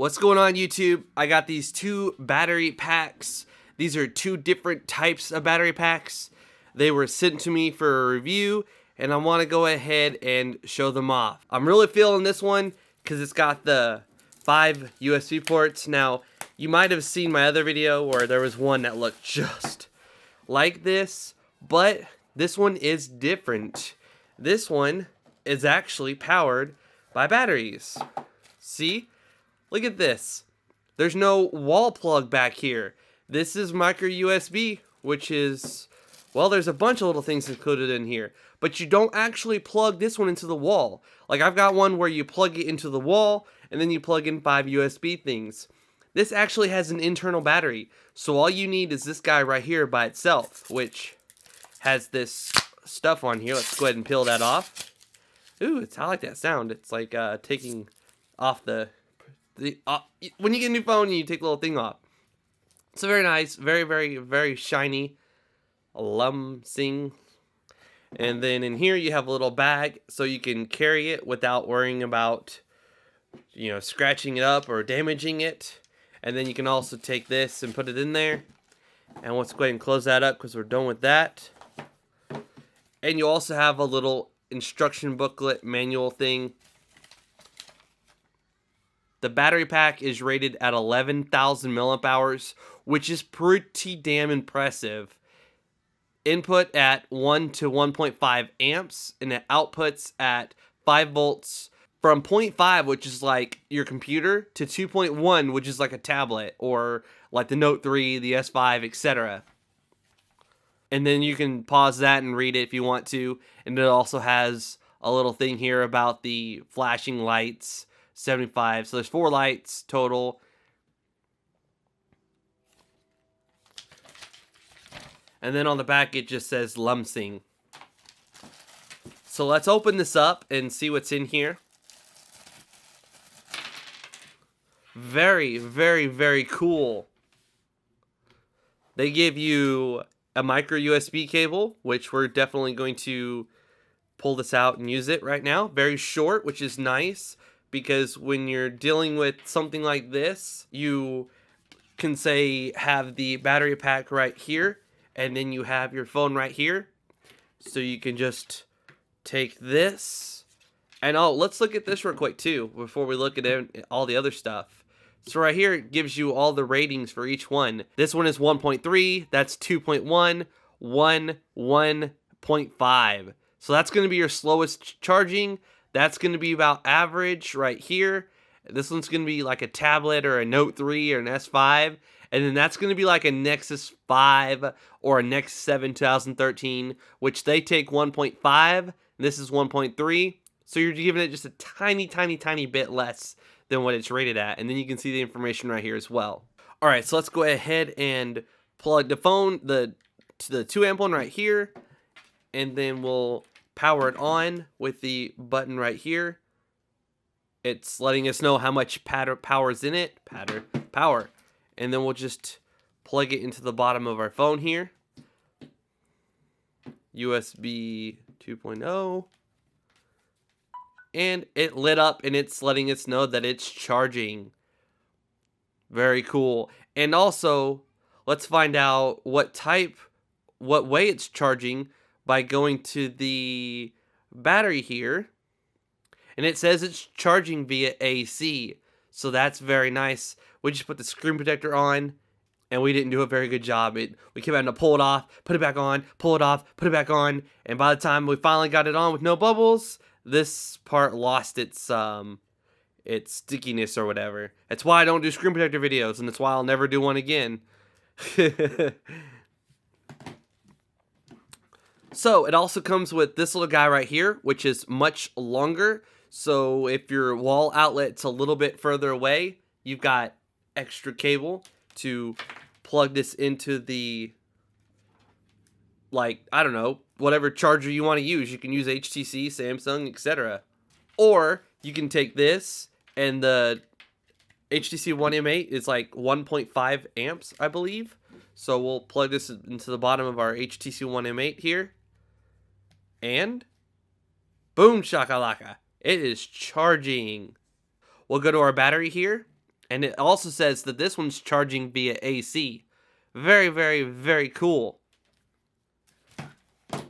What's going on, YouTube? I got these two battery packs. These are two different types of battery packs. They were sent to me for a review, and I want to go ahead and show them off. I'm really feeling this one because it's got the 5 USB ports. Now, you might have seen my other video where there was one that looked just like this, but this one is different. This one is actually powered by batteries. See? Look at this. There's no wall plug back here. This is micro USB, which is, well, there's a bunch of little things included in here. But you don't actually plug this one into the wall. Like, I've got one where you plug it into the wall, and then you plug in 5 USB things. This actually has an internal battery. So all you need is this guy right here by itself, which has this stuff on here. Let's go ahead and peel that off. Ooh, I like that sound. It's like taking off when you get a new phone and you take a little thing off. It's very nice, very shiny, Lumsing. And then in here you have a little bag so you can carry it without worrying about, scratching it up or damaging it. And then you can also take this and put it in there. And let's go ahead and close that up because we're done with that. And you also have a little instruction booklet manual thing. The battery pack is rated at 11,000 milliamp hours, which is pretty damn impressive. Input at 1 to 1.5 amps, and it outputs at 5 volts from 0.5, which is like your computer, to 2.1, which is like a tablet, or like the Note 3, the S5, etc. And then you can pause that and read it if you want to. And it also has a little thing here about the flashing lights. 75, so there's 4 lights total. And then on the back it just says Lumsing. So let's open this up and see what's in here. Very cool. They give you a micro USB cable, which we're definitely going to pull this out and use it right now. Very short, which is nice. Because when you're dealing with something like this, you can say have the battery pack right here, and then you have your phone right here. So you can just take this, and let's look at this real quick too, before we look at all the other stuff. So right here, it gives you all the ratings for each one. This one is 1.3, that's 2.1, 1.5. So that's going to be your slowest charging. That's going to be about average right here. This one's going to be like a tablet or a Note 3 or an S5. And then that's going to be like a Nexus 5 or a Nexus 7 2013, which they take 1.5. This is 1.3. So you're giving it just a tiny bit less than what it's rated at. And then you can see the information right here as well. All right, so let's go ahead and plug the phone to the 2 amp one right here. And then we'll power it on with the button right here. It's letting us know how much power is in it. Power. And then we'll just plug it into the bottom of our phone here. USB 2.0. And it lit up and it's letting us know that it's charging. Very cool. And also, let's find out what way it's charging by going to the battery here, and it says it's charging via AC, so that's very nice. We just put the screen protector on, and we didn't do a very good job. We kept having to pull it off, put it back on, pull it off, put it back on, and by the time we finally got it on with no bubbles, this part lost its stickiness or whatever. That's why I don't do screen protector videos, and that's why I'll never do one again. So it also comes with this little guy right here, which is much longer. So if your wall outlet's a little bit further away, you've got extra cable to plug this into the, I don't know, whatever charger you want to use. You can use HTC, Samsung, etc. Or you can take this, and the HTC One M8 is like 1.5 amps, I believe. So we'll plug this into the bottom of our HTC One M8 here. And boom shakalaka, it is charging. We'll go to our battery here, And it also says that this one's charging via AC. Very, very, very cool.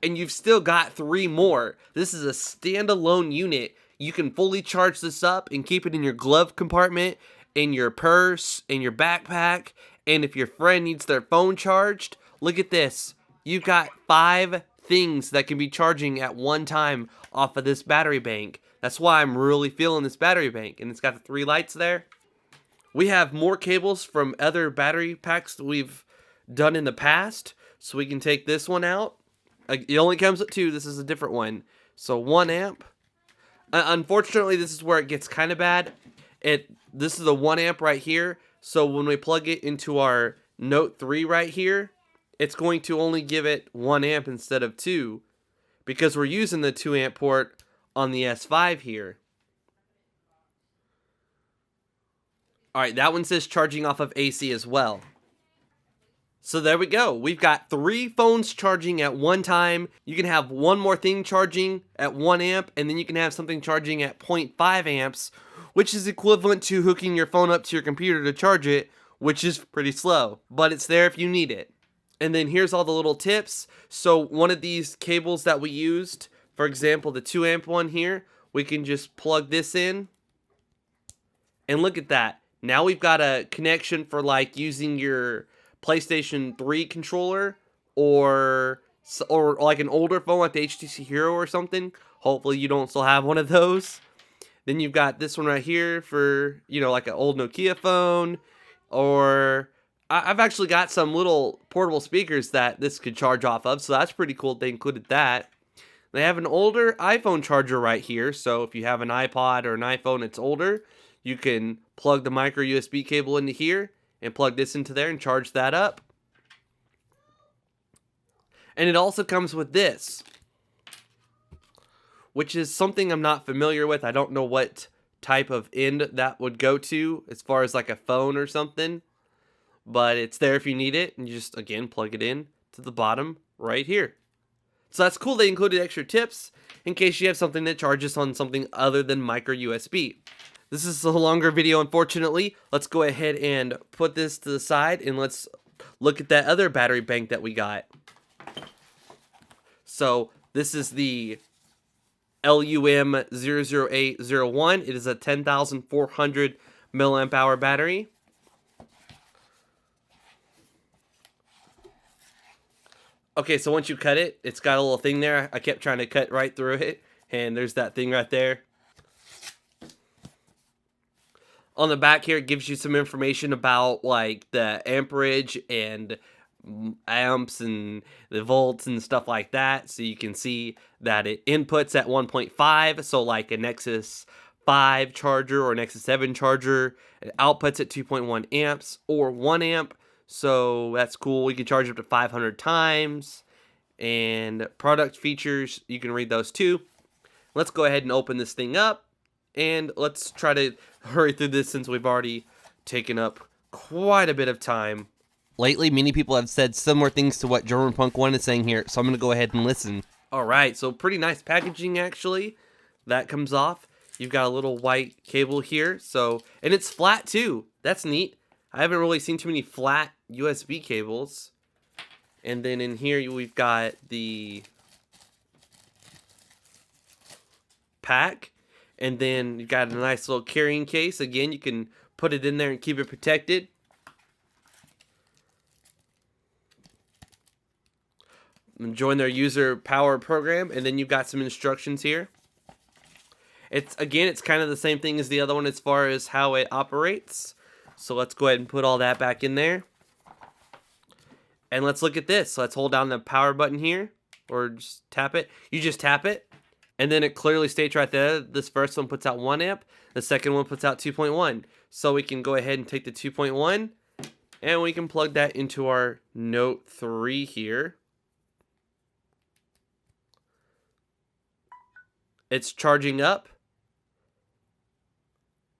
And you've still got 3 more. This is a standalone unit. You can fully charge this up and keep it in your glove compartment, in your purse, in your backpack. And if your friend needs their phone charged, look at this. You've got 5 things that can be charging at one time off of this battery bank. That's why I'm really feeling this battery bank. And it's got the 3 lights there. We have more cables from other battery packs that we've done in the past. So we can take this one out. It only comes with 2. This is a different one. So 1 amp. Unfortunately, this is where it gets kind of bad. This is a 1 amp right here. So when we plug it into our Note 3 right here, it's going to only give it 1 amp instead of 2. Because we're using the 2 amp port on the S5 here. Alright, that one says charging off of AC as well. So there we go. We've got 3 phones charging at one time. You can have one more thing charging at 1 amp, and then you can have something charging at 0.5 amps, which is equivalent to hooking your phone up to your computer to charge it, which is pretty slow, but it's there if you need it. And then here's all the little tips. So one of these cables that we used, for example, the 2 amp one here, we can just plug this in, and look at that. Now we've got a connection for like using your PlayStation 3 controller or like an older phone like the HTC Hero or something. Hopefully you don't still have one of those. Then you've got this one right here for, you know, like an old Nokia phone. Or I've actually got some little portable speakers that this could charge off of, so that's pretty cool they included that. They have an older iPhone charger right here, so if you have an iPod or an iPhone that's older, you can plug the micro USB cable into here and plug this into there and charge that up. And it also comes with this, which is something I'm not familiar with. I don't know what type of end that would go to as far as like a phone or something. But it's there if you need it. And you just, again, plug it in to the bottom right here. So that's cool. They included extra tips in case you have something that charges on something other than micro USB. This is a longer video, unfortunately. Let's go ahead and put this to the side and let's look at that other battery bank that we got. So this is the LUM00801. It is a 10,400 milliamp hour battery. Okay, so once you cut it, it's got a little thing there. I kept trying to cut right through it, and there's that thing right there. On the back here, it gives you some information about like the amperage and amps and the volts and stuff like that. So you can see that it inputs at 1.5. So like a Nexus 5 charger or Nexus 7 charger, it outputs at 2.1 amps or 1 amp. So that's cool. We can charge up to 500 times. And product features, you can read those too. Let's go ahead and open this thing up. And let's try to hurry through this since we've already taken up quite a bit of time. Lately, many people have said similar things to what German Punk 1 is saying here, so I'm going to go ahead and listen. Alright, so pretty nice packaging actually. That comes off. You've got a little white cable here, and it's flat too. That's neat. I haven't really seen too many flat USB cables. And then in here we've got the pack. And then you've got a nice little carrying case. Again, you can put it in there and keep it protected. Join their user power program. And then you've got some instructions here. It's kind of the same thing as the other one as far as how it operates. So let's go ahead and put all that back in there. And let's look at this. So let's hold down the power button here. Or just tap it. You just tap it. And then it clearly states right there, this first one puts out 1 amp. The second one puts out 2.1. So we can go ahead and take the 2.1. And we can plug that into our Note 3 here. It's charging up.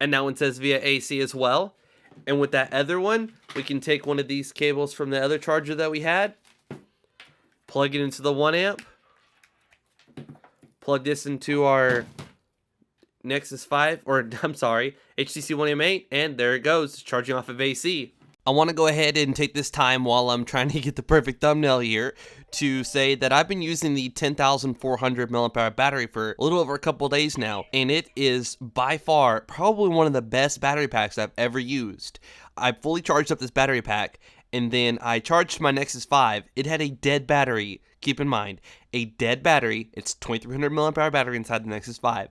And now it says via AC as well. And with that other one, we can take one of these cables from the other charger that we had. Plug it into the 1 amp. Plug this into our Nexus 5, or I'm sorry, HTC1M8, and there it goes, charging off of AC. I want to go ahead and take this time while I'm trying to get the perfect thumbnail here to say that I've been using the 10,400 mAh battery for a little over a couple days now, and it is by far probably one of the best battery packs I've ever used. I fully charged up this battery pack, and then I charged my Nexus 5. It had a dead battery. Keep in mind, a dead battery. It's 2,300 mAh battery inside the Nexus 5.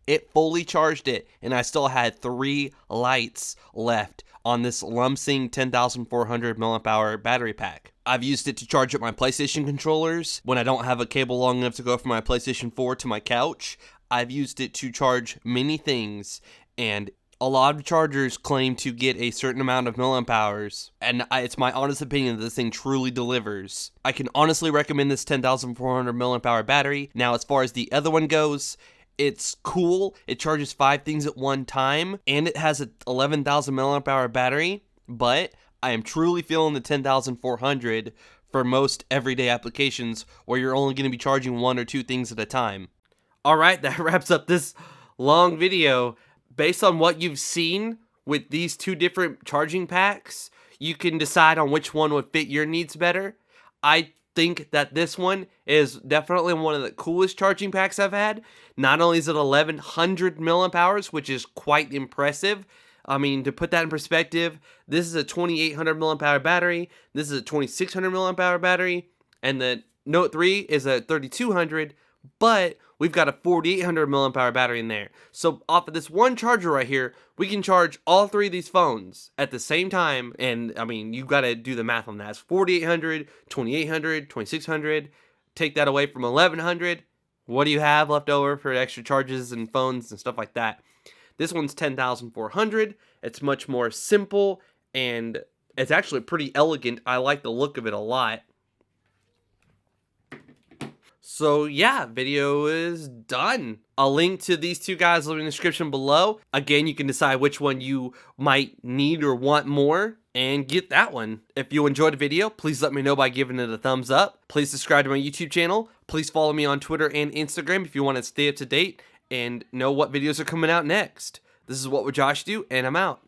It fully charged it, and I still had 3 lights left on this Lumsing 10,400 mAh battery pack. I've used it to charge up my PlayStation controllers when I don't have a cable long enough to go from my PlayStation 4 to my couch. I've used it to charge many things, and a lot of chargers claim to get a certain amount of milliamp hours, and it's my honest opinion that this thing truly delivers. I can honestly recommend this 10,400 milliamp hour battery. Now, as far as the other one goes, it's cool. It charges 5 things at one time, and it has a 11,000 milliamp hour battery, but I am truly feeling the 10,400 for most everyday applications where you're only going to be charging 1 or 2 things at a time. All right, that wraps up this long video. Based on what you've seen with these 2 different charging packs, you can decide on which one would fit your needs better. I think that this one is definitely one of the coolest charging packs I've had. Not only is it 1100 milliamp hours, which is quite impressive. I mean, to put that in perspective, this is a 2800 milliamp hour battery, this is a 2600 milliamp hour battery, and the Note 3 is a 3200, but we've got a 4800 milliamp hour battery in there. So off of this one charger right here, we can charge all 3 of these phones at the same time. And I mean, you got to do the math on that. It's 4800, 2800, 2600. Take that away from 1100. What do you have left over for extra charges and phones and stuff like that? This one's 10,400. It's much more simple, and it's actually pretty elegant. I like the look of it a lot. So yeah, video is done. I'll link to these 2 guys in the description below. Again, you can decide which one you might need or want more and get that one. If you enjoyed the video, please let me know by giving it a thumbs up. Please subscribe to my YouTube channel. Please follow me on Twitter and Instagram if you want to stay up to date and know what videos are coming out next. This is What Would Josh Do, and I'm out.